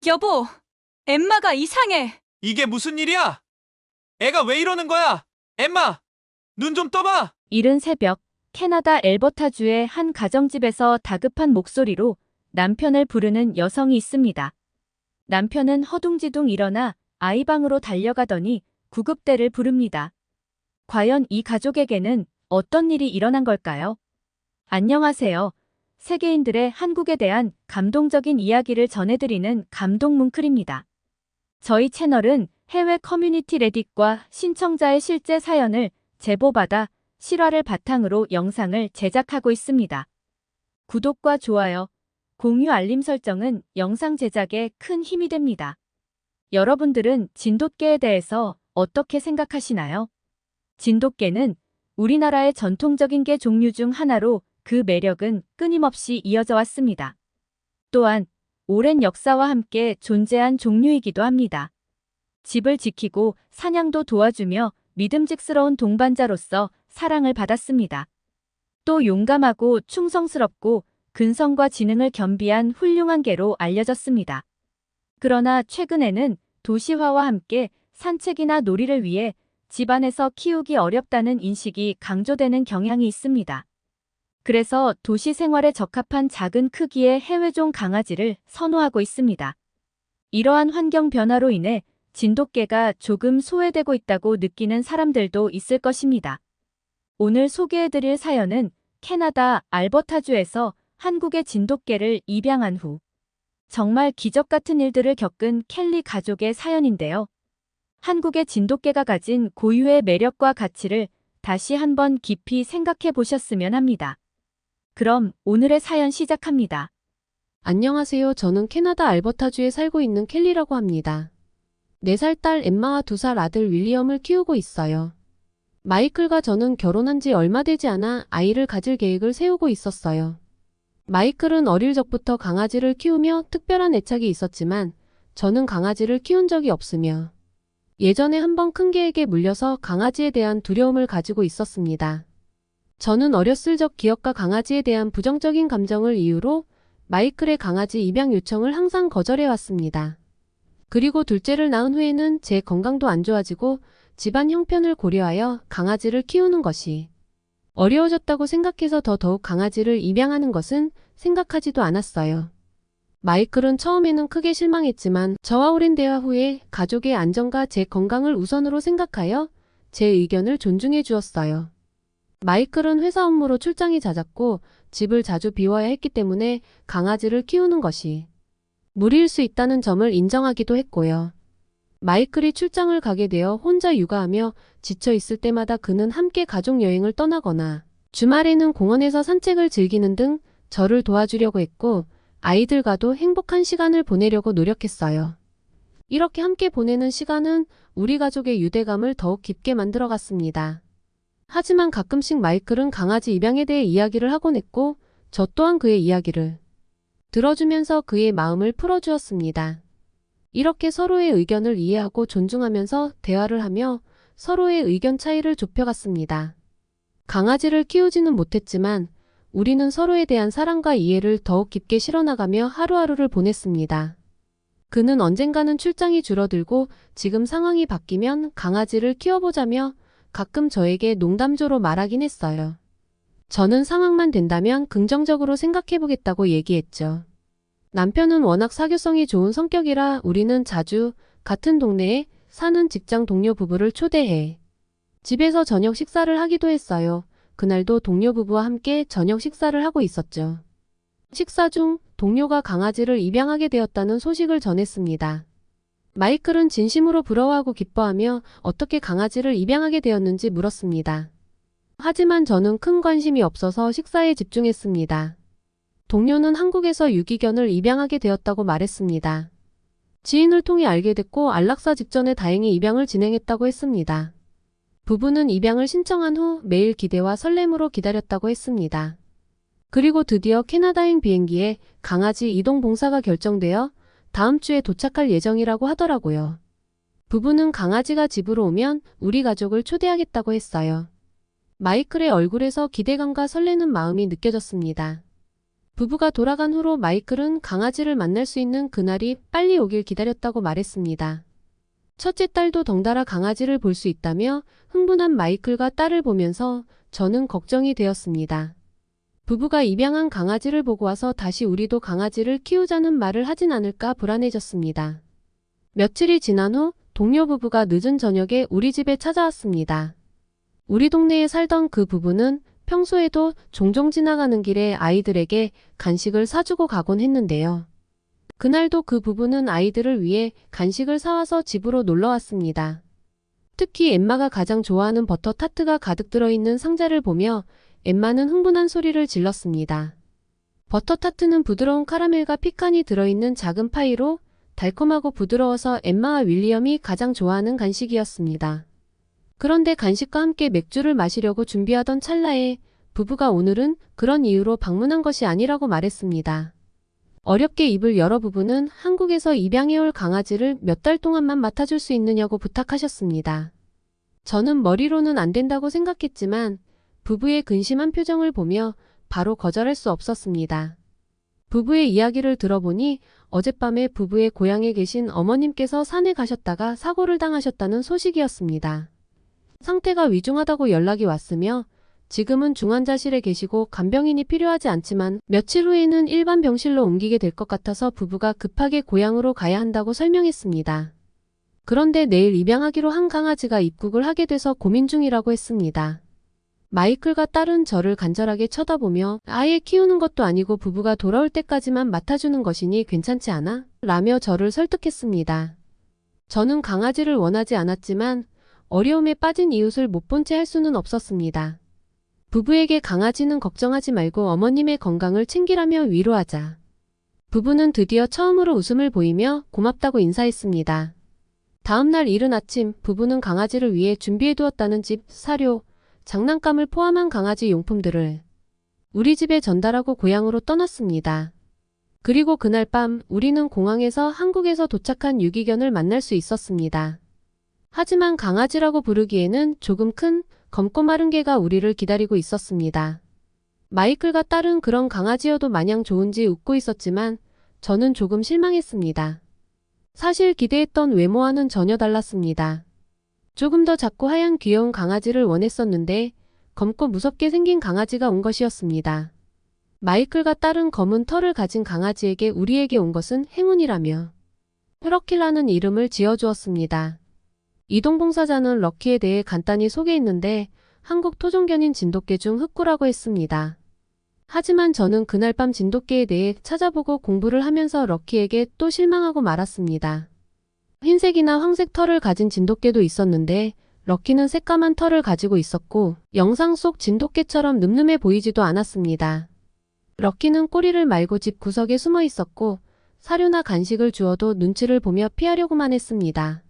여보, 엠마가 이상해. 이게 무슨 일이야? 애가 왜 이러는 거야? 엠마, 눈 좀 떠봐. 이른 새벽, 캐나다 엘버타주의 한 가정집에서 다급한 목소리로 남편을 부르는 여성이 있습니다. 남편은 허둥지둥 일어나 아이 방으로 달려가더니 구급대를 부릅니다. 과연 이 가족에게는 어떤 일이 일어난 걸까요? 안녕하세요. 세계인들의 한국에 대한 감동적인 이야기를 전해드리는 감동뭉클입니다. 저희 채널은 해외 커뮤니티 레딧과 신청자의 실제 사연을 제보받아 실화를 바탕으로 영상을 제작하고 있습니다. 구독과 좋아요, 공유 알림 설정은 영상 제작에 큰 힘이 됩니다. 여러분들은 진돗개에 대해서 어떻게 생각하시나요? 진돗개는 우리나라의 전통적인 개 종류 중 하나로 그 매력은 끊임없이 이어져 왔습니다. 또한 오랜 역사와 함께 존재한 종류이기도 합니다. 집을 지키고 사냥도 도와주며 믿음직스러운 동반자로서 사랑을 받았습니다. 또 용감하고 충성스럽고 근성과 지능을 겸비한 훌륭한 개로 알려졌습니다. 그러나 최근에는 도시화와 함께 산책이나 놀이를 위해 집안에서 키우기 어렵다는 인식이 강조되는 경향이 있습니다. 그래서 도시 생활에 적합한 작은 크기의 해외종 강아지를 선호하고 있습니다. 이러한 환경 변화로 인해 진돗개가 조금 소외되고 있다고 느끼는 사람들도 있을 것입니다. 오늘 소개해드릴 사연은 캐나다 알버타주에서 한국의 진돗개를 입양한 후 정말 기적 같은 일들을 겪은 켈리 가족의 사연인데요. 한국의 진돗개가 가진 고유의 매력과 가치를 다시 한번 깊이 생각해 보셨으면 합니다. 그럼 오늘의 사연 시작합니다. 안녕하세요. 저는 캐나다 알버타주에 살고 있는 켈리라고 합니다. 4살 딸 엠마와 2살 아들 윌리엄을 키우고 있어요. 마이클과 저는 결혼한 지 얼마 되지 않아 아이를 가질 계획을 세우고 있었어요. 마이클은 어릴 적부터 강아지를 키우며 특별한 애착이 있었지만 저는 강아지를 키운 적이 없으며 예전에 한번 큰 개에게 물려서 강아지에 대한 두려움을 가지고 있었습니다. 저는 어렸을 적 기억과 강아지에 대한 부정적인 감정을 이유로 마이클의 강아지 입양 요청을 항상 거절해왔습니다. 그리고 둘째를 낳은 후에는 제 건강도 안 좋아지고 집안 형편을 고려하여 강아지를 키우는 것이 어려워졌다고 생각해서 더더욱 강아지를 입양하는 것은 생각하지도 않았어요. 마이클은 처음에는 크게 실망했지만 저와 오랜 대화 후에 가족의 안전과 제 건강을 우선으로 생각하여 제 의견을 존중해 주었어요. 마이클은 회사 업무로 출장이 잦았고 집을 자주 비워야 했기 때문에 강아지를 키우는 것이 무리일 수 있다는 점을 인정하기도 했고요. 마이클이 출장을 가게 되어 혼자 육아하며 지쳐 있을 때마다 그는 함께 가족 여행을 떠나거나 주말에는 공원에서 산책을 즐기는 등 저를 도와주려고 했고 아이들과도 행복한 시간을 보내려고 노력했어요. 이렇게 함께 보내는 시간은 우리 가족의 유대감을 더욱 깊게 만들어갔습니다. 하지만 가끔씩 마이클은 강아지 입양에 대해 이야기를 하곤 했고 저 또한 그의 이야기를 들어주면서 그의 마음을 풀어주었습니다. 이렇게 서로의 의견을 이해하고 존중하면서 대화를 하며 서로의 의견 차이를 좁혀갔습니다. 강아지를 키우지는 못했지만 우리는 서로에 대한 사랑과 이해를 더욱 깊게 실어나가며 하루하루를 보냈습니다. 그는 언젠가는 출장이 줄어들고 지금 상황이 바뀌면 강아지를 키워보자며 가끔 저에게 농담조로 말하긴 했어요. 저는 상황만 된다면 긍정적으로 생각해보겠다고 얘기했죠. 남편은 워낙 사교성이 좋은 성격이라 우리는 자주 같은 동네에 사는 직장 동료 부부를 초대해 집에서 저녁 식사를 하기도 했어요. 그날도 동료 부부와 함께 저녁 식사를 하고 있었죠. 식사 중 동료가 강아지를 입양하게 되었다는 소식을 전했습니다. 마이클은 진심으로 부러워하고 기뻐하며 어떻게 강아지를 입양하게 되었는지 물었습니다. 하지만 저는 큰 관심이 없어서 식사에 집중했습니다. 동료는 한국에서 유기견을 입양하게 되었다고 말했습니다. 지인을 통해 알게 됐고 안락사 직전에 다행히 입양을 진행했다고 했습니다. 부부는 입양을 신청한 후 매일 기대와 설렘으로 기다렸다고 했습니다. 그리고 드디어 캐나다행 비행기에 강아지 이동 봉사가 결정되어 다음 주에 도착할 예정이라고 하더라고요. 부부는 강아지가 집으로 오면 우리 가족을 초대하겠다고 했어요. 마이클의 얼굴에서 기대감과 설레는 마음이 느껴졌습니다. 부부가 돌아간 후로 마이클은 강아지를 만날 수 있는 그날이 빨리 오길 기다렸다고 말했습니다. 첫째 딸도 덩달아 강아지를 볼 수 있다며 흥분한 마이클과 딸을 보면서 저는 걱정이 되었습니다. 부부가 입양한 강아지를 보고 와서 다시 우리도 강아지를 키우자는 말을 하진 않을까 불안해졌습니다. 며칠이 지난 후 동료 부부가 늦은 저녁에 우리 집에 찾아왔습니다. 우리 동네에 살던 그 부부는 평소에도 종종 지나가는 길에 아이들에게 간식을 사주고 가곤 했는데요. 그날도 그 부부는 아이들을 위해 간식을 사와서 집으로 놀러 왔습니다. 특히 엠마가 가장 좋아하는 버터 타트가 가득 들어있는 상자를 보며 엠마는 흥분한 소리를 질렀습니다. 버터 타트는 부드러운 카라멜과 피칸이 들어있는 작은 파이로 달콤하고 부드러워서 엠마와 윌리엄이 가장 좋아하는 간식이었습니다. 그런데 간식과 함께 맥주를 마시려고 준비하던 찰나에 부부가 오늘은 그런 이유로 방문한 것이 아니라고 말했습니다. 어렵게 입을 열어 부부는 한국에서 입양해올 강아지를 몇 달 동안만 맡아줄 수 있느냐고 부탁하셨습니다. 저는 머리로는 안 된다고 생각했지만 부부의 근심한 표정을 보며 바로 거절할 수 없었습니다. 부부의 이야기를 들어보니 어젯밤에 부부의 고향에 계신 어머님께서 산에 가셨다가 사고를 당하셨다는 소식이었습니다. 상태가 위중하다고 연락이 왔으며 지금은 중환자실에 계시고 간병인이 필요하지 않지만 며칠 후에는 일반 병실로 옮기게 될 것 같아서 부부가 급하게 고향으로 가야 한다고 설명했습니다. 그런데 내일 입양하기로 한 강아지가 입국을 하게 돼서 고민 중이라고 했습니다. 마이클과 딸은 저를 간절하게 쳐다보며 아예 키우는 것도 아니고 부부가 돌아올 때까지만 맡아주는 것이니 괜찮지 않아? 라며 저를 설득했습니다. 저는 강아지를 원하지 않았지만 어려움에 빠진 이웃을 못 본 채 할 수는 없었습니다. 부부에게 강아지는 걱정하지 말고 어머님의 건강을 챙기라며 위로하자. 부부는 드디어 처음으로 웃음을 보이며 고맙다고 인사했습니다. 다음날 이른 아침 부부는 강아지를 위해 준비해두었다는 집, 사료, 장난감을 포함한 강아지 용품들을 우리 집에 전달하고 고향으로 떠났습니다. 그리고 그날 밤 우리는 공항에서 한국에서 도착한 유기견을 만날 수 있었습니다. 하지만 강아지라고 부르기에는 조금 큰 검고 마른 개가 우리를 기다리고 있었습니다. 마이클과 딸은 그런 강아지여도 마냥 좋은지 웃고 있었지만 저는 조금 실망했습니다. 사실 기대했던 외모와는 전혀 달랐습니다. 조금 더 작고 하얀 귀여운 강아지를 원했었는데 검고 무섭게 생긴 강아지가 온 것이었습니다. 마이클과 딸은 검은 털을 가진 강아지에게 우리에게 온 것은 행운이라며 럭키라는 이름을 지어주었습니다. 이동봉사자는 럭키에 대해 간단히 소개했는데 한국 토종견인 진돗개 중 흑구라고 했습니다. 하지만 저는 그날 밤 진돗개에 대해 찾아보고 공부를 하면서 럭키에게 또 실망하고 말았습니다. 흰색이나 황색 털을 가진 진돗개도 있었는데 럭키는 새까만 털을 가지고 있었고 영상 속 진돗개처럼 늠름해 보이지도 않았습니다. 럭키는 꼬리를 말고 집 구석에 숨어 있었고 사료나 간식을 주어도 눈치를 보며 피하려고만 했습니다.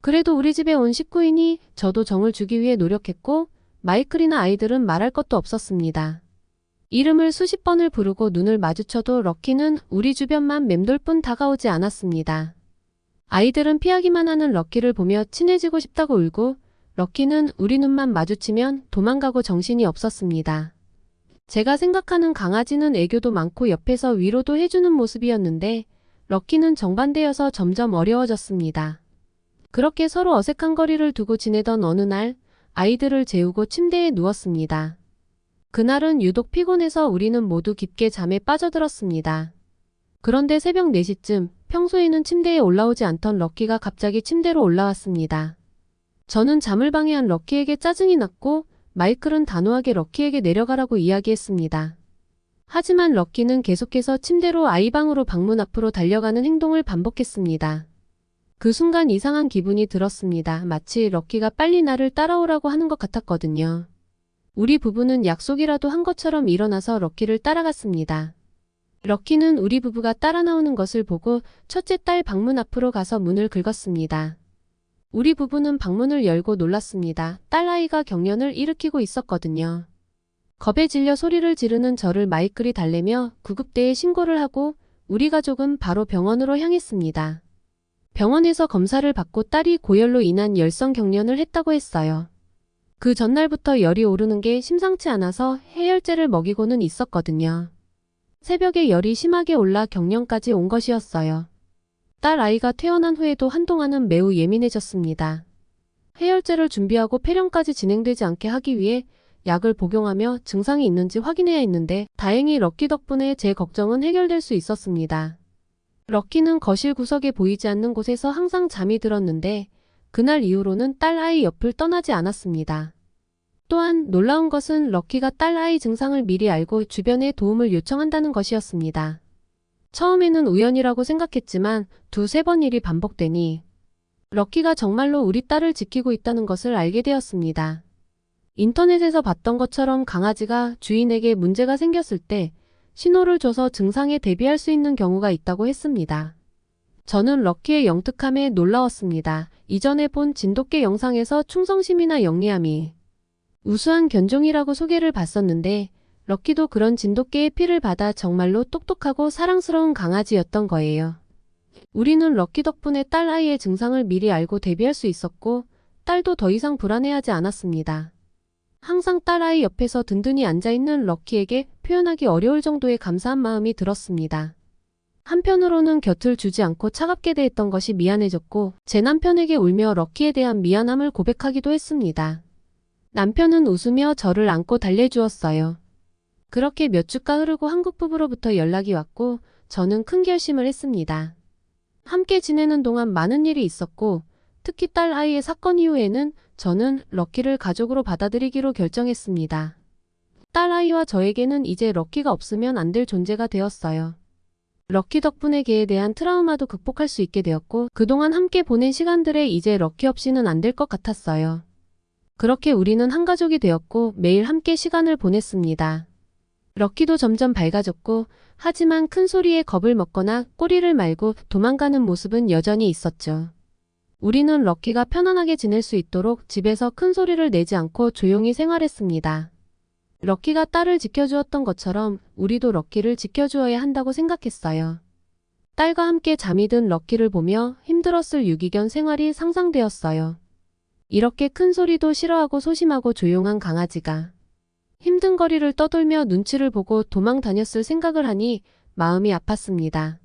그래도 우리 집에 온 식구이니 저도 정을 주기 위해 노력했고 마이클이나 아이들은 말할 것도 없었습니다. 이름을 수십 번을 부르고 눈을 마주쳐도 럭키는 우리 주변만 맴돌 뿐 다가오지 않았습니다. 아이들은 피하기만 하는 럭키를 보며 친해지고 싶다고 울고 럭키는 우리 눈만 마주치면 도망가고 정신이 없었습니다. 제가 생각하는 강아지는 애교도 많고 옆에서 위로도 해주는 모습이었는데 럭키는 정반대여서 점점 어려워졌습니다. 그렇게 서로 어색한 거리를 두고 지내던 어느 날 아이들을 재우고 침대에 누웠습니다. 그날은 유독 피곤해서 우리는 모두 깊게 잠에 빠져들었습니다. 그런데 새벽 4시쯤 평소에는 침대에 올라오지 않던 럭키가 갑자기 침대로 올라왔습니다. 저는 잠을 방해한 럭키에게 짜증이 났고 마이클은 단호하게 럭키에게 내려가라고 이야기했습니다. 하지만 럭키는 계속해서 침대로 아이 방으로 방문 앞으로 달려가는 행동을 반복했습니다. 그 순간 이상한 기분이 들었습니다. 마치 럭키가 빨리 나를 따라오라고 하는 것 같았거든요. 우리 부부는 약속이라도 한 것처럼 일어나서 럭키를 따라갔습니다. 럭키는 우리 부부가 따라 나오는 것을 보고 첫째 딸 방문 앞으로 가서 문을 긁었습니다. 우리 부부는 방문을 열고 놀랐습니다. 딸아이가 경련을 일으키고 있었거든요. 겁에 질려 소리를 지르는 저를 마이클이 달래며 구급대에 신고를 하고 우리 가족은 바로 병원으로 향했습니다. 병원에서 검사를 받고 딸이 고열로 인한 열성 경련을 했다고 했어요. 그 전날부터 열이 오르는 게 심상치 않아서 해열제를 먹이고는 있었거든요. 새벽에 열이 심하게 올라 경련까지 온 것이었어요. 딸 아이가 태어난 후에도 한동안은 매우 예민해졌습니다. 해열제를 준비하고 폐렴까지 진행되지 않게 하기 위해 약을 복용하며 증상이 있는지 확인해야 했는데 다행히 럭키 덕분에 제 걱정은 해결될 수 있었습니다. 럭키는 거실 구석에 보이지 않는 곳에서 항상 잠이 들었는데 그날 이후로는 딸 아이 옆을 떠나지 않았습니다. 또한 놀라운 것은 럭키가 딸 아이 증상을 미리 알고 주변에 도움을 요청한다는 것이었습니다. 처음에는 우연이라고 생각했지만 두세 번 일이 반복되니 럭키가 정말로 우리 딸을 지키고 있다는 것을 알게 되었습니다. 인터넷에서 봤던 것처럼 강아지가 주인에게 문제가 생겼을 때 신호를 줘서 증상에 대비할 수 있는 경우가 있다고 했습니다. 저는 럭키의 영특함에 놀라웠습니다. 이전에 본 진돗개 영상에서 충성심이나 영리함이 우수한 견종이라고 소개를 받았는데 럭키도 그런 진돗개의 피를 받아 정말로 똑똑하고 사랑스러운 강아지였던 거예요. 우리는 럭키 덕분에 딸 아이의 증상을 미리 알고 대비할 수 있었고 딸도 더 이상 불안해하지 않았습니다. 항상 딸 아이 옆에서 든든히 앉아있는 럭키에게 표현하기 어려울 정도의 감사한 마음이 들었습니다. 한편으로는 곁을 주지 않고 차갑게 대했던 것이 미안해졌고 제 남편에게 울며 럭키에 대한 미안함을 고백하기도 했습니다. 남편은 웃으며 저를 안고 달래주었어요. 그렇게 몇 주가 흐르고 한국 부부로부터 연락이 왔고 저는 큰 결심을 했습니다. 함께 지내는 동안 많은 일이 있었고 특히 딸 아이의 사건 이후에는 저는 럭키를 가족으로 받아들이기로 결정했습니다. 딸 아이와 저에게는 이제 럭키가 없으면 안 될 존재가 되었어요. 럭키 덕분에 걔에 대한 트라우마도 극복할 수 있게 되었고 그동안 함께 보낸 시간들에 이제 럭키 없이는 안 될 것 같았어요. 그렇게 우리는 한 가족이 되었고 매일 함께 시간을 보냈습니다. 럭키도 점점 밝아졌고 하지만 큰 소리에 겁을 먹거나 꼬리를 말고 도망가는 모습은 여전히 있었죠. 우리는 럭키가 편안하게 지낼 수 있도록 집에서 큰 소리를 내지 않고 조용히 생활했습니다. 럭키가 딸을 지켜주었던 것처럼 우리도 럭키를 지켜주어야 한다고 생각했어요. 딸과 함께 잠이 든 럭키를 보며 힘들었을 유기견 생활이 상상되었어요. 이렇게 큰 소리도 싫어하고 소심하고 조용한 강아지가 힘든 거리를 떠돌며 눈치를 보고 도망 다녔을 생각을 하니 마음이 아팠습니다.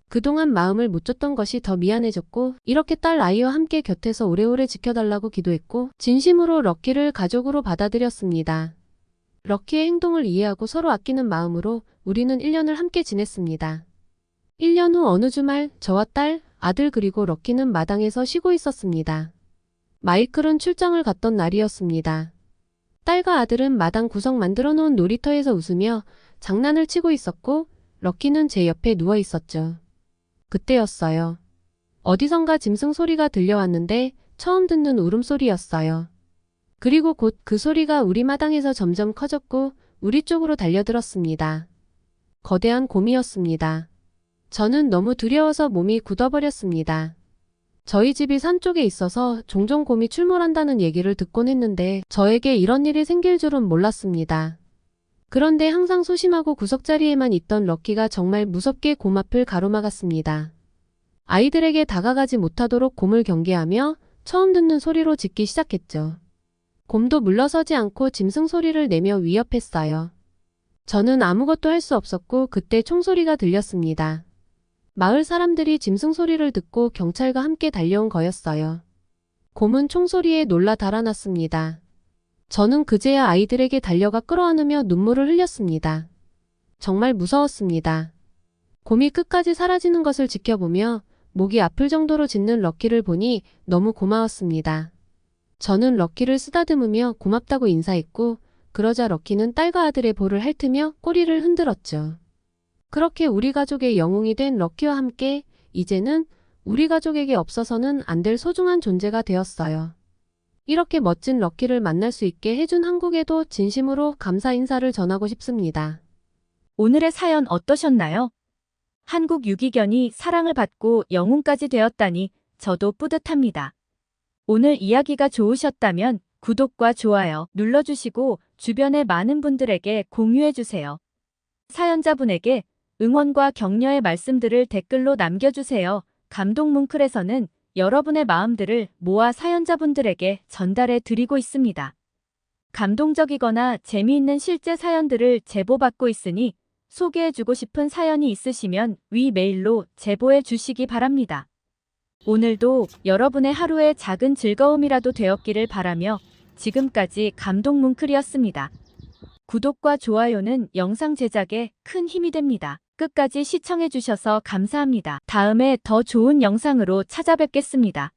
그동안 마음을 못 줬던 것이 더 미안해졌고 이렇게 딸 아이와 함께 곁에서 오래오래 지켜달라고 기도했고 진심으로 럭키를 가족으로 받아들였습니다. 럭키의 행동을 이해하고 서로 아끼는 마음으로 우리는 1년을 함께 지냈습니다. 1년 후 어느 주말 저와 딸, 아들 그리고 럭키는 마당에서 쉬고 있었습니다. 마이클은 출장을 갔던 날이었습니다. 딸과 아들은 마당 구석 만들어 놓은 놀이터에서 웃으며 장난을 치고 있었고 럭키는 제 옆에 누워 있었죠. 그때였어요. 어디선가 짐승 소리가 들려왔는데 처음 듣는 울음소리였어요. 그리고 곧 그 소리가 우리 마당에서 점점 커졌고 우리 쪽으로 달려들었습니다. 거대한 곰이었습니다. 저는 너무 두려워서 몸이 굳어버렸습니다. 저희 집이 산 쪽에 있어서 종종 곰이 출몰한다는 얘기를 듣곤 했는데 저에게 이런 일이 생길 줄은 몰랐습니다. 그런데 항상 소심하고 구석자리에만 있던 럭키가 정말 무섭게 곰 앞을 가로막았습니다. 아이들에게 다가가지 못하도록 곰을 경계하며 처음 듣는 소리로 짖기 시작했죠. 곰도 물러서지 않고 짐승 소리를 내며 위협했어요. 저는 아무것도 할 수 없었고 그때 총소리가 들렸습니다. 마을 사람들이 짐승 소리를 듣고 경찰과 함께 달려온 거였어요. 곰은 총소리에 놀라 달아났습니다. 저는 그제야 아이들에게 달려가 끌어안으며 눈물을 흘렸습니다. 정말 무서웠습니다. 곰이 끝까지 사라지는 것을 지켜보며 목이 아플 정도로 짖는 럭키를 보니 너무 고마웠습니다. 저는 럭키를 쓰다듬으며 고맙다고 인사했고 그러자 럭키는 딸과 아들의 볼을 핥으며 꼬리를 흔들었죠. 그렇게 우리 가족의 영웅이 된 럭키와 함께 이제는 우리 가족에게 없어서는 안 될 소중한 존재가 되었어요. 이렇게 멋진 럭키를 만날 수 있게 해준 한국에도 진심으로 감사 인사를 전하고 싶습니다. 오늘의 사연 어떠셨나요? 한국 유기견이 사랑을 받고 영웅까지 되었다니 저도 뿌듯합니다. 오늘 이야기가 좋으셨다면 구독과 좋아요 눌러주시고 주변의 많은 분들에게 공유해주세요. 사연자분에게 응원과 격려의 말씀들을 댓글로 남겨주세요. 감동 뭉클에서는 여러분의 마음들을 모아 사연자분들에게 전달해 드리고 있습니다. 감동적이거나 재미있는 실제 사연들을 제보받고 있으니 소개해주고 싶은 사연이 있으시면 위 메일로 제보해 주시기 바랍니다. 오늘도 여러분의 하루의 작은 즐거움이라도 되었기를 바라며 지금까지 감동뭉클이었습니다. 구독과 좋아요는 영상 제작에 큰 힘이 됩니다. 끝까지 시청해주셔서 감사합니다. 다음에 더 좋은 영상으로 찾아뵙겠습니다.